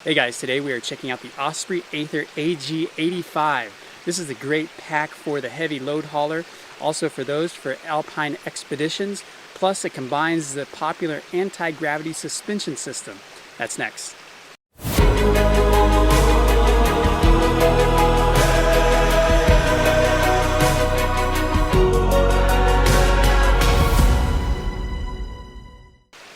Hey guys, today we are checking out the Osprey Aether AG 85. This is a great pack for the heavy load hauler, also for those for alpine expeditions, plus it combines the popular anti-gravity suspension system. That's next.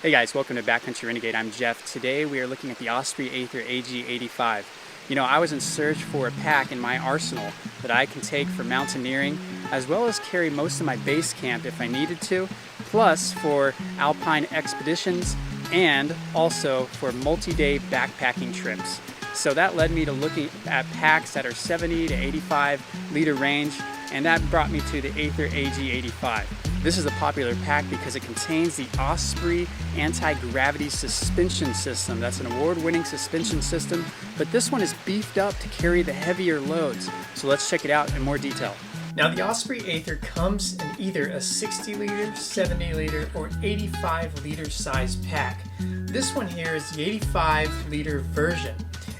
Hey guys, welcome to Backcountry Renegade. I'm Jeff. Today we are looking at the Osprey Aether AG 85. You know, I was in search for a pack in my arsenal that I can take for mountaineering, as well as carry most of my base camp if I needed to, plus for alpine expeditions and also for multi-day backpacking trips. So that led me to looking at packs that are 70 to 85 liter range, and that brought me to the Aether AG 85. This is a popular pack because it contains the Osprey anti-gravity suspension system. That's an award-winning suspension system, but this one is beefed up to carry the heavier loads. So let's check it out in more detail. Now the Osprey Aether comes in either a 60 liter, 70 liter, or 85 liter size pack. This one here is the 85 liter version.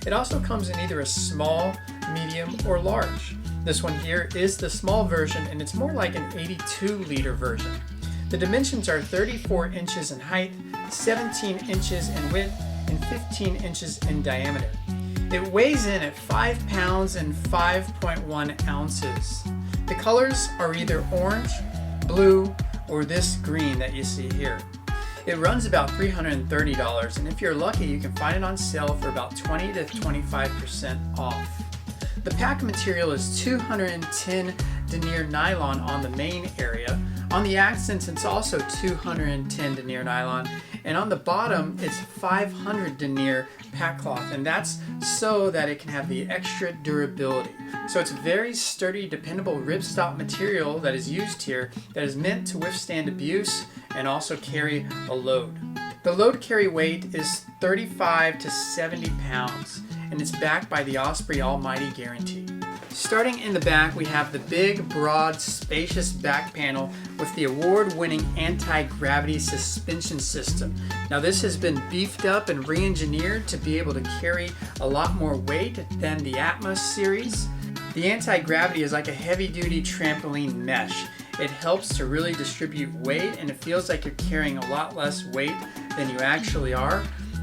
It also comes in either a small, medium, or large. This one here is the small version, and it's more like an 82 liter version. The dimensions are 34 inches in height, 17 inches in width, and 15 inches in diameter. It weighs in at 5 pounds and 5.1 ounces. The colors are either orange, blue, or this green that you see here. It runs about $330, and if you're lucky, you can find it on sale for about 20 to 25% off. The pack material is 210 denier nylon on the main area. On the accents, it's also 210 denier nylon, and on the bottom, it's 500 denier pack cloth, and that's so that it can have the extra durability. So it's very sturdy, dependable ripstop material that is used here that is meant to withstand abuse and also carry a load. The load carry weight is 35 to 70 pounds, and it's backed by the Osprey Almighty Guarantee. Starting in the back, we have the big, broad, spacious back panel with the award-winning anti-gravity suspension system. Now this has been beefed up and re-engineered to be able to carry a lot more weight than the Atmos series. The anti-gravity is like a heavy-duty trampoline mesh. It helps to really distribute weight, and it feels like you're carrying a lot less weight than you actually are.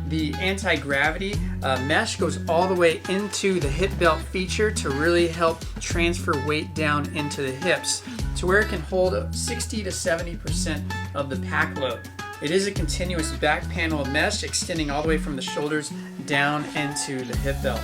The anti-gravity mesh goes all the way into the hip belt feature to really help transfer weight down into the hips to where it can hold 60 to 70% of the pack load. It is a continuous back panel mesh extending all the way from the shoulders down into the hip belt.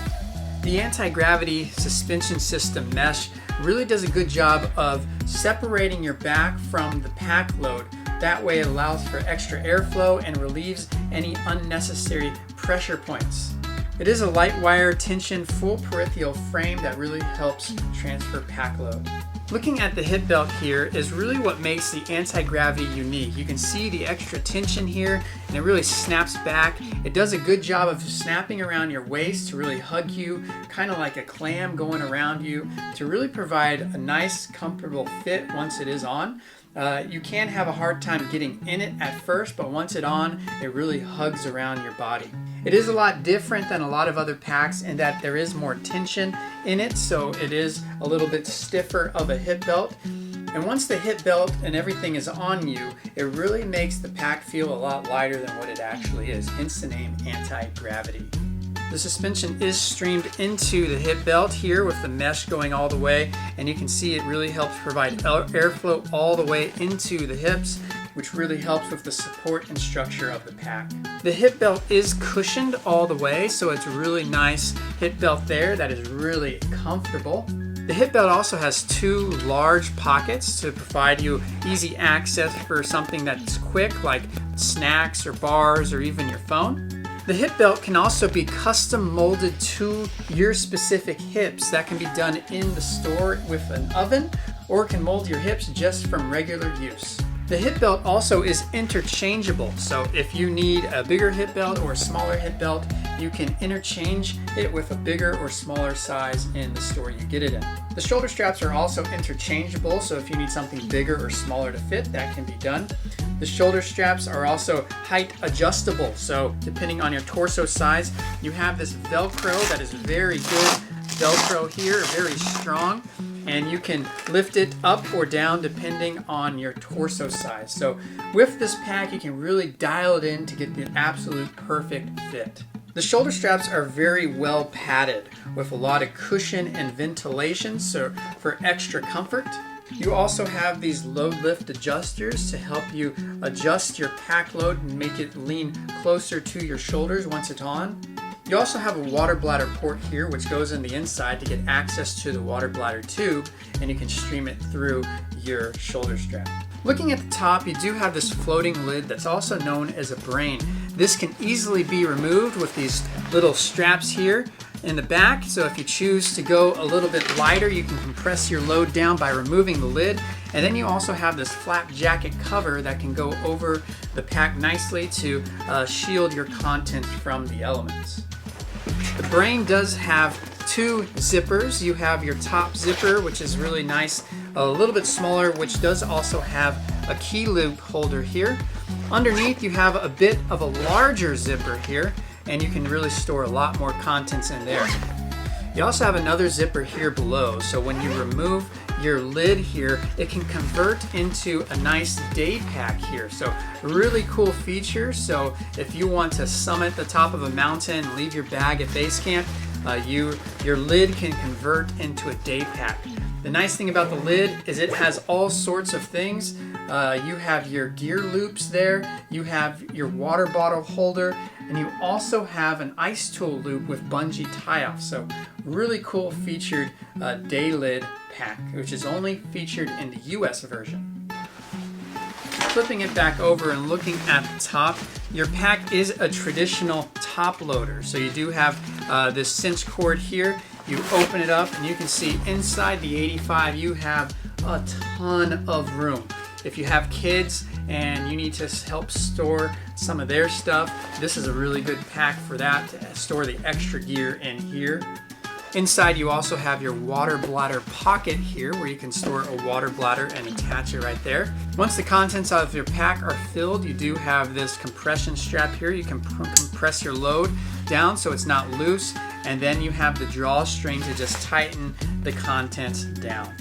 The anti-gravity suspension system mesh really does a good job of separating your back from the pack load. That way it allows for extra airflow and relieves any unnecessary pressure points. It is a light wire tension full peripheral frame that really helps transfer pack load. Looking at the hip belt here is really what makes the anti-gravity unique. You can see the extra tension here, and it really snaps back. It does a good job of snapping around your waist to really hug you, kind of like a clam going around you, to really provide a nice, comfortable fit once it is on. You can have a hard time getting in it at first, but once it's on, it really hugs around your body. It is a lot different than a lot of other packs in that there is more tension in it, so it is a little bit stiffer of a hip belt. And once the hip belt and everything is on you, it really makes the pack feel a lot lighter than what it actually is, hence the name anti-gravity. The suspension is streamed into the hip belt here with the mesh going all the way, and you can see it really helps provide airflow all the way into the hips, which really helps with the support and structure of the pack. The hip belt is cushioned all the way, so it's a really nice hip belt there that is really comfortable. The hip belt also has two large pockets to provide you easy access for something that's quick, like snacks or bars or even your phone. The hip belt can also be custom molded to your specific hips. That can be done in the store with an oven, or can mold your hips just from regular use. The hip belt also is interchangeable, so if you need a bigger hip belt or a smaller hip belt, you can interchange it with a bigger or smaller size in the store you get it in. The shoulder straps are also interchangeable, so if you need something bigger or smaller to fit, that can be done. The shoulder straps are also height adjustable, so depending on your torso size, you have this Velcro that is very good Velcro here, very strong, and you can lift it up or down depending on your torso size. So with this pack, you can really dial it in to get the absolute perfect fit. The shoulder straps are very well padded with a lot of cushion and ventilation, so for extra comfort. You also have these load lift adjusters to help you adjust your pack load and make it lean closer to your shoulders once it's on. You also have a water bladder port here, which goes in the inside to get access to the water bladder tube, and you can stream it through your shoulder strap. Looking at the top, you do have this floating lid that's also known as a brain. This can easily be removed with these little straps here in the back. So if you choose to go a little bit lighter, you can compress your load down by removing the lid. And then you also have this flap jacket cover that can go over the pack nicely to shield your contents from the elements. The brain does have two zippers. You have your top zipper, which is really nice, a little bit smaller, which does also have a key loop holder here. Underneath, you have a bit of a larger zipper here, and you can really store a lot more contents in there. You also have another zipper here below, so when you remove your lid here, it can convert into a nice day pack here. So a really cool feature. So if you want to summit the top of a mountain, leave your bag at base camp, your lid can convert into a day pack. The nice thing about the lid is it has all sorts of things. You have your gear loops there, you have your water bottle holder, and you also have an ice tool loop with bungee tie-off. So really cool featured day lid pack, which is only featured in the US version. Flipping it back over and looking at the top, your pack is a traditional top loader. So you do have this cinch cord here. You open it up and you can see inside the 85 you have a ton of room. If you have kids and you need to help store some of their stuff, this is a really good pack for that, to store the extra gear in here. Inside you also have your water bladder pocket here where you can store a water bladder and attach it right there. Once the contents of your pack are filled, you do have this compression strap here. You can compress your load down so it's not loose, and then you have the drawstring to just tighten the contents down.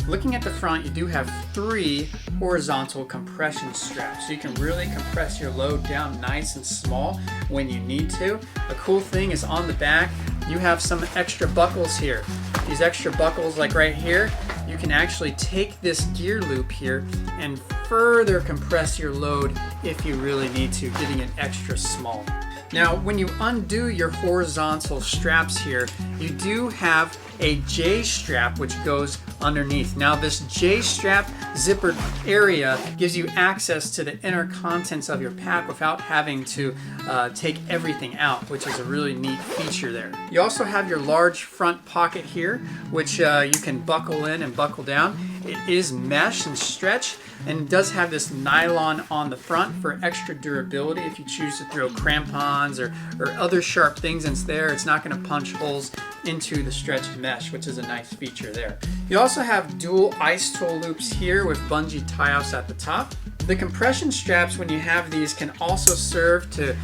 Looking at the front, you do have 3 horizontal compression straps, so you can really compress your load down nice and small when you need to. A cool thing is on the back, you have some extra buckles here. These extra buckles, like right here, you can actually take this gear loop here and further compress your load if you really need to, getting it extra small. Now, when you undo your horizontal straps here, you do have a J strap which goes underneath. Now, this J strap zippered area gives you access to the inner contents of your pack without having to take everything out, which is a really neat feature there. You also have your large front pocket here, which you can buckle in and buckle down. It is mesh and stretch, and it does have this nylon on the front for extra durability. If you choose to throw crampons or other sharp things in there, it's not going to punch holes into the stretch mesh, which is a nice feature there. You also have dual ice tool loops here with bungee tie-offs at the top. The compression straps, when you have these, can also serve to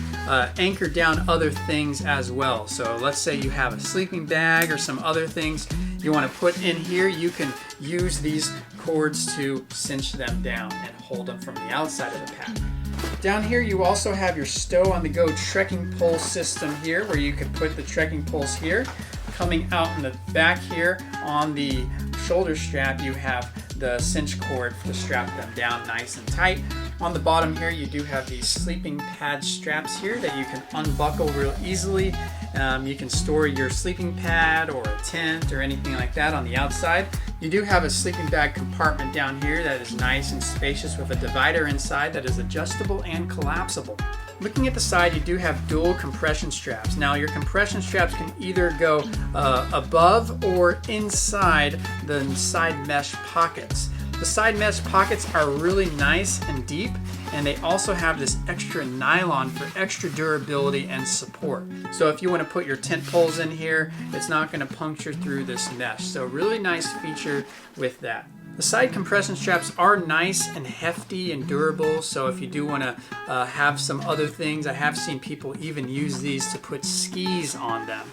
anchor down other things as well. So let's say you have a sleeping bag or some other things you want to put in here, you can use these cords to cinch them down and hold them from the outside of the pack. Down here you also have your stow on the go trekking pole system here, where you can put the trekking poles here. Coming out in the back here on the shoulder strap, you have the cinch cord to strap them down nice and tight. On the bottom here you do have these sleeping pad straps here that you can unbuckle real easily. You can store your sleeping pad or a tent or anything like that on the outside. You do have a sleeping bag compartment down here that is nice and spacious with a divider inside that is adjustable and collapsible. Looking at the side, you do have dual compression straps. Now, your compression straps can either go above or inside the side mesh pockets. The side mesh pockets are really nice and deep, and they also have this extra nylon for extra durability and support. So if you want to put your tent poles in here, it's not going to puncture through this mesh. So really nice feature with that. The side compression straps are nice and hefty and durable, so if you do want to have some other things, I have seen people even use these to put skis on them.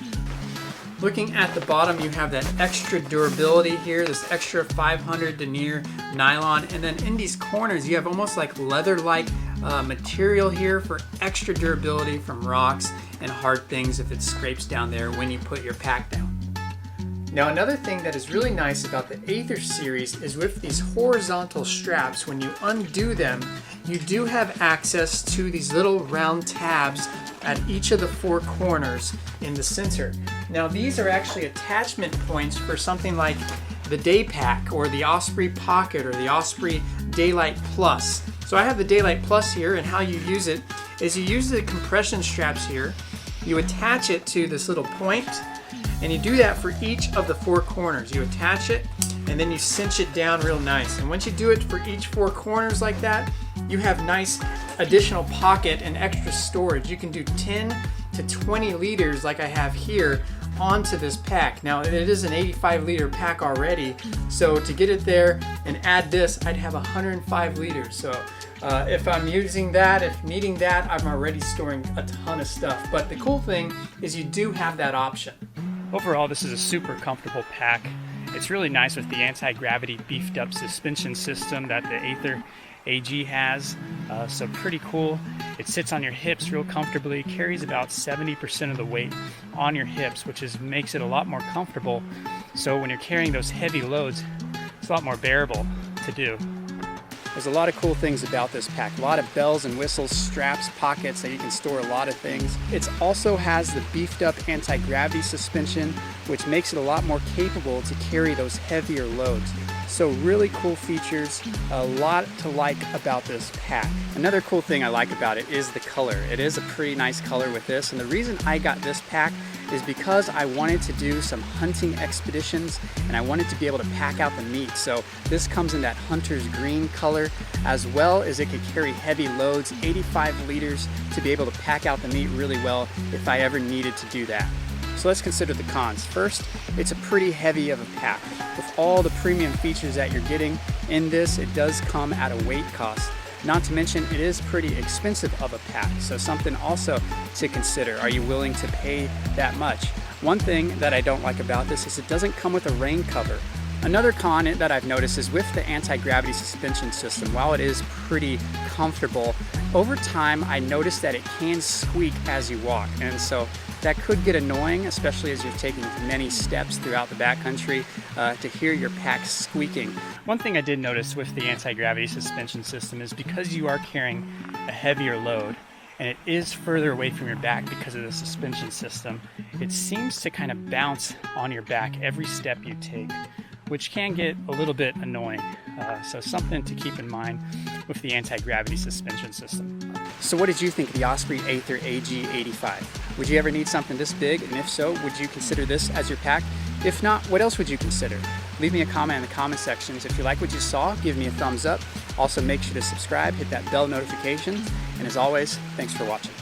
Looking at the bottom, you have that extra durability here, this extra 500 denier nylon, and then in these corners you have almost like leather-like material here for extra durability from rocks and hard things if it scrapes down there when you put your pack down. Now another thing that is really nice about the Aether series is with these horizontal straps, when you undo them, you do have access to these little round tabs at each of the four corners in the center. Now these are actually attachment points for something like the Day Pack or the Osprey Pocket or the Osprey Daylight Plus. So I have the Daylight Plus here, and how you use it is you use the compression straps here, you attach it to this little point, and you do that for each of the four corners. You attach it and then you cinch it down real nice. And once you do it for each four corners like that, you have nice additional pocket and extra storage. You can do 10 to 20 liters like I have here onto this pack. Now it is an 85 liter pack already, so to get it there and add this, I'd have 105 liters. So if I'm using that, if needing that, I'm already storing a ton of stuff. But the cool thing is you do have that option. Overall, this is a super comfortable pack. It's really nice with the anti-gravity beefed up suspension system that the Aether AG has, so pretty cool. It sits on your hips real comfortably, carries about 70% of the weight on your hips, which makes it a lot more comfortable. So when you're carrying those heavy loads, it's a lot more bearable to do. There's a lot of cool things about this pack. A lot of bells and whistles, straps, pockets that you can store a lot of things. It also has the beefed up anti-gravity suspension, which makes it a lot more capable to carry those heavier loads. So really cool features, a lot to like about this pack. Another cool thing I like about it is the color. It is a pretty nice color with this, and the reason I got this pack is because I wanted to do some hunting expeditions and I wanted to be able to pack out the meat. So this comes in that hunter's green color, as well as it could carry heavy loads, 85 liters, to be able to pack out the meat really well if I ever needed to do that. So let's consider the cons. First, it's a pretty heavy of a pack. With all the premium features that you're getting in this, it does come at a weight cost. Not to mention, it is pretty expensive of a pack, so something also to consider. Are you willing to pay that much? One thing that I don't like about this is it doesn't come with a rain cover. Another con that I've noticed is with the anti-gravity suspension system, while it is pretty comfortable, over time I noticed that it can squeak as you walk, and so that could get annoying, especially as you're taking many steps throughout the backcountry, to hear your pack squeaking. One thing I did notice with the anti-gravity suspension system is because you are carrying a heavier load and it is further away from your back because of the suspension system, it seems to kind of bounce on your back every step you take, which can get a little bit annoying. So something to keep in mind with the anti-gravity suspension system. So what did you think of the Osprey Aether AG 85? Would you ever need something this big? And if so, would you consider this as your pack? If not, what else would you consider? Leave me a comment in the comment sections. If you like what you saw, give me a thumbs up. Also make sure to subscribe, hit that bell notification. And as always, thanks for watching.